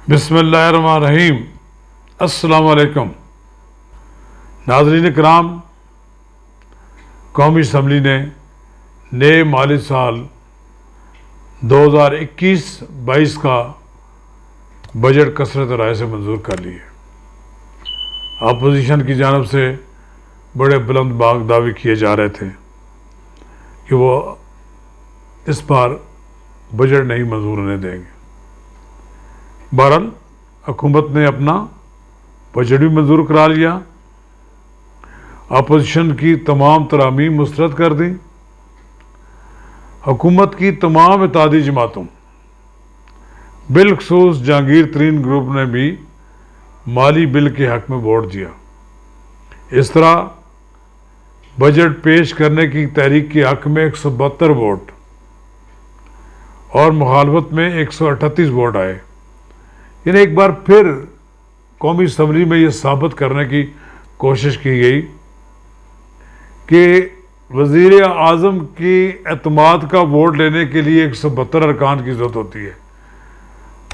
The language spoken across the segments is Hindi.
बिस्मिल्लाहिर्रहमानिर्रहीम। अस्सलाम वालेकुम नाज़रीन कराम, कौमी असम्बली ने नए माली साल 2021-22 का बजट कसरत राय से मंजूर कर लिए। अपोजिशन की जानब से बड़े बुलंद बाग दावे किए जा रहे थे कि वो इस बार बजट नहीं मंजूर होने देंगे। बहरहाल हुकूमत ने अपना बजट भी मंजूर करा लिया। अपोजिशन की तमाम तरामी मुस्तरद कर दी। हुकूमत की तमाम इत्तेहादी जमातों बिलखसूस जहांगीर तरीन ग्रुप ने भी माली बिल के हक में वोट दिया। इस तरह बजट पेश करने की तहरीक के हक में 172 वोट और मुखालफत में 138 वोट आए। यानी एक बार फिर कौमी असम्बली में यह साबित करने की कोशिश की गई कि वज़ीर आज़म की एतमाद का वोट लेने के लिए 172 अरकान की ज़रूरत होती है।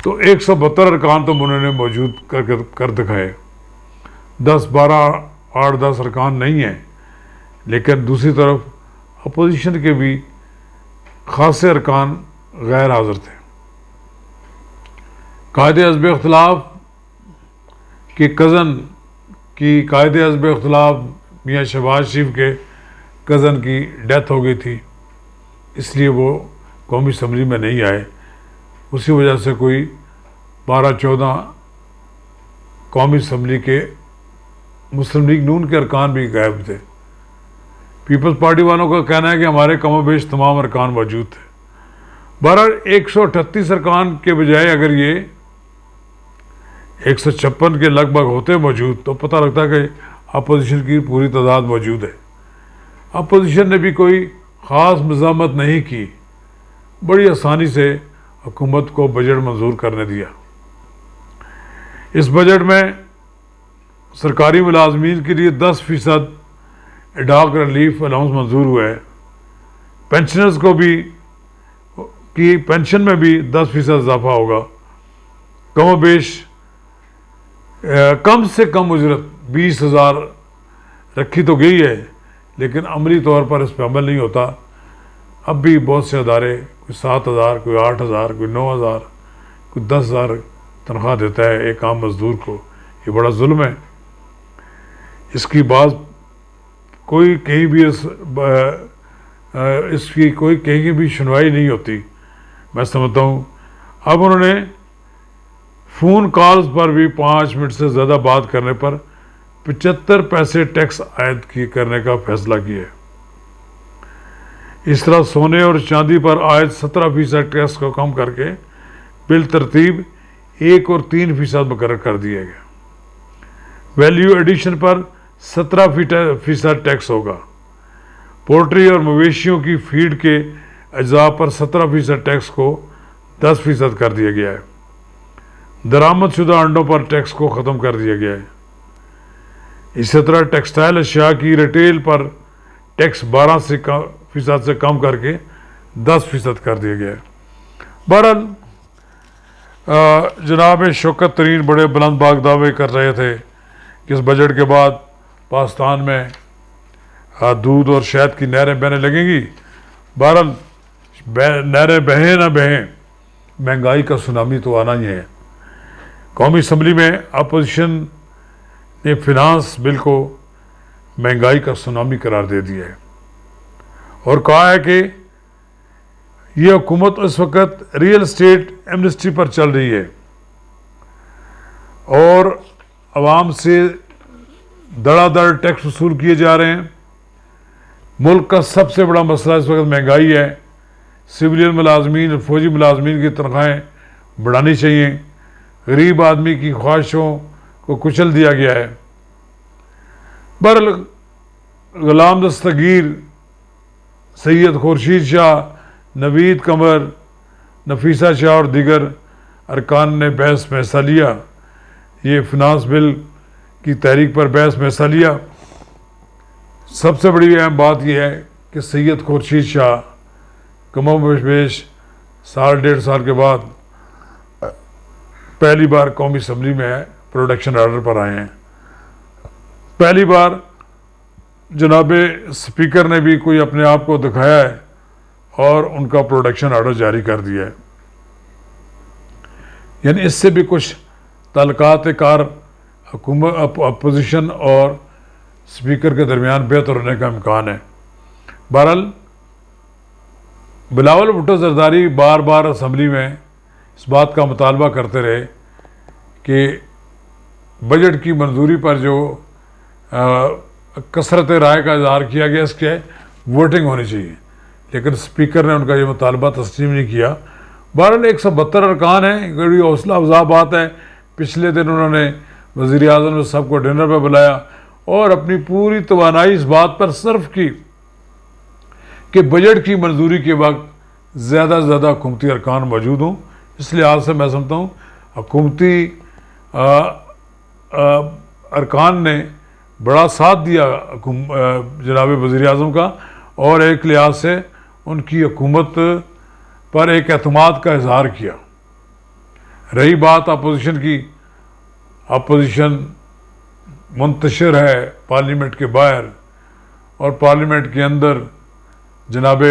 तो 172 अरकान तो उन्होंने मौजूद कर दिखाए। 10, 12, 8, 10 अरकान नहीं हैं, लेकिन दूसरी तरफ अपोजिशन के भी खासे अरकान गैर हाज़िर थे। कायदे हज़्ब इख्तिलाफ की कज़न की कायदे हज़्ब इख्तिलाफ मियाँ शहबाज शरीफ के कज़न की डेथ हो गई थी, इसलिए वो कौमी असम्बली में नहीं आए। उसी वजह से कोई 12-14 कौमी असम्बली के मुस्लिम लीग नून के अरकान भी गायब थे। पीपल्स पार्टी वालों का कहना है कि हमारे कमोबेश तमाम अरकान मौजूद थे। बहरहाल 138 अरकान के बजाय अगर ये 156 के लगभग होते मौजूद तो पता लगता कि अपोजिशन की पूरी तादाद मौजूद है। अपोजिशन ने भी कोई ख़ास मज़ामत नहीं की, बड़ी आसानी से हुकूमत को बजट मंजूर करने दिया। इस बजट में सरकारी मुलाजमीन के लिए 10% एडॉक रिलीफ अलाउंस मंजूर हुआ है। पेंशनर्स को भी की पेंशन में भी 10% इजाफा होगा। कमोबेश कम से कम उजरत 20,000 रखी तो गई है, लेकिन अमली तौर पर इस पर अमल नहीं होता। अब भी बहुत से अदारे कोई 7,000, कोई 8,000, कोई 9,000, कोई 10,000 तनख्वाह देता है एक आम मजदूर को। ये बड़ा जुल्म है। इसकी बात कोई कहीं भी इसकी कोई कहीं भी सुनवाई नहीं होती। मैं समझता हूँ अब उन्होंने फ़ोन कॉल्स पर भी 5 मिनट से ज़्यादा बात करने पर 75 पैसे टैक्स आयद करने का फैसला किया है। इस तरह सोने और चांदी पर आयद 17% टैक्स को कम करके बिल तरतीब 1 और 3% मुकर्रर कर दिया गया। वैल्यू एडिशन पर 17% टैक्स होगा। पोल्ट्री और मवेशियों की फीड के अज्जा पर 17% टैक्स को 10% कर दिया गया है। दरामदशुदा अंडों पर टैक्स को ख़त्म कर दिया गया है। इसी तरह टेक्सटाइल अशिया की रिटेल पर टैक्स 12% से कम करके 10% कर दिया गया है। बहरहाल जनाब शौकत तरीन बड़े बुलंद बाग दावे कर रहे थे कि इस बजट के बाद पाकिस्तान में दूध और शहद की नहरें बहने लगेंगी। बहरहाल नहरें बहें ना बहें, महंगाई का सुनामी तो आना ही है। कौमी असम्बली में अपोजिशन ने फिनांस बिल को महंगाई का सुनामी करार दे दिया है और कहा है कि यह हुकूमत इस वक्त रियल एस्टेट एमनेस्टी पर चल रही है और आवाम से धड़ाधड़ टैक्स वसूल किए जा रहे हैं। मुल्क का सबसे बड़ा मसला इस वक्त महंगाई है। सिविलियन मुलाजमीन और फौजी मुलाजमीन की तनख्वाहें बढ़ानी चाहिए। गरीब आदमी की ख्वाहिशों को कुचल दिया गया है। बहरहाल गुलाम दस्तगीर, सैयद खुर्शीद शाह, नवीद कमर, नफीसा शाह और दीगर अरकान ने बहस में हिस्सा लिया। ये फिनांस बिल की तहरीक पर बहस में हिस्सा लिया। सबसे बड़ी अहम बात यह है कि सैयद खुर्शीद शाह कमोबेश 1.5 साल के बाद पहली बार कौमी असम्बली में प्रोडक्शन आर्डर पर आए हैं। पहली बार जनाब स्पीकर ने भी कोई अपने आप को दिखाया है और उनका प्रोडक्शन आर्डर जारी कर दिया है। यानी इससे भी कुछ ताल्लुकात कार हुकूमत अपोजिशन और स्पीकर के दरमियान बेहतर होने का इम्कान है। बहरहाल बिलावल भुट्टो जरदारी बार बार असम्बली में इस बात का मुतालबा करते रहे कि बजट की मंजूरी पर जो कसरत राय का इजहार किया गया इसके वोटिंग होनी चाहिए, लेकिन स्पीकर ने उनका ये मुतालबा तस्लीम नहीं किया। बहरहाल 172 अरकान हैं, बड़ी हौसला अफजा बात है। पिछले दिन उन्होंने वज़ीर आज़म ने सबको डिनर पर बुलाया और अपनी पूरी तवानाई इस बात पर सर्फ की कि बजट की मंजूरी के वक्त ज़्यादा से ज़्यादा हुकूमती अरकान मौजूद हों। इस लिहाज से मैं समझता हूँ हुकूमती अरकान ने बड़ा साथ दिया जनाब वज़ीर आज़म का और एक लिहाज से उनकी हुकूमत पर एक एतमाद का इजहार किया। रही बात अपोजिशन की, अपोजिशन मुंतशिर है पार्लियामेंट के बाहर और पार्लियामेंट के अंदर जनाब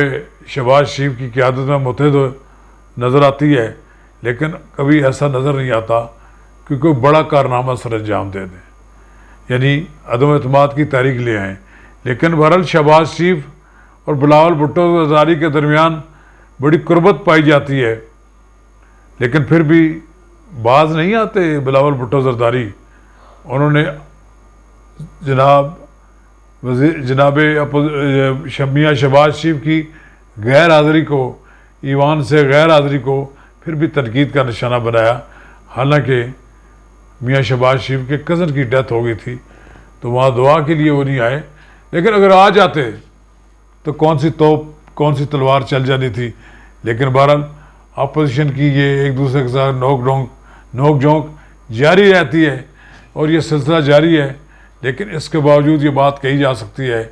शहबाज शरीफ की क़यादत में मुत्तहिद नज़र आती है, लेकिन कभी ऐसा नज़र नहीं आता कि कोई बड़ा कारनामा सर अंजाम दे दें, यानी अदम एतमाद की तारीख ले आएँ। लेकिन बहरहाल शहबाज शरीफ और बिलावल भुट्टो जरदारी के दरमियान बड़ी कुर्बत पाई जाती है, लेकिन फिर भी बाज नहीं आते बिलावल भुट्टो जरदारी। उन्होंने जनाब मियां शहबाज शरीफ की गैर हाज़िरी को, ईवान से गैर हाज़िरी को फिर भी तनकीद का निशाना बनाया। हालांकि मियां शहबाज शरीफ के कज़न की डेथ हो गई थी तो वहाँ दुआ के लिए वो नहीं आए, लेकिन अगर आ जाते तो कौन सी तोप कौन सी तलवार चल जानी थी। लेकिन बहरहाल अपोजिशन की ये एक दूसरे के साथ नोक झोंक जारी रहती है और ये सिलसिला जारी है। लेकिन इसके बावजूद ये बात कही जा सकती है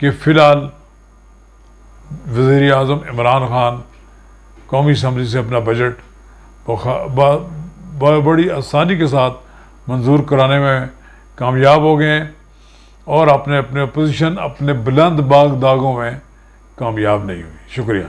कि फ़िलहाल वज़ीर आज़म इमरान ख़ान कौमी असम्बली से अपना बजट बड़ी आसानी के साथ मंजूर कराने में कामयाब हो गए हैं और अपने अपोजिशन अपने बुलंद दागों में कामयाब नहीं हुई। शुक्रिया।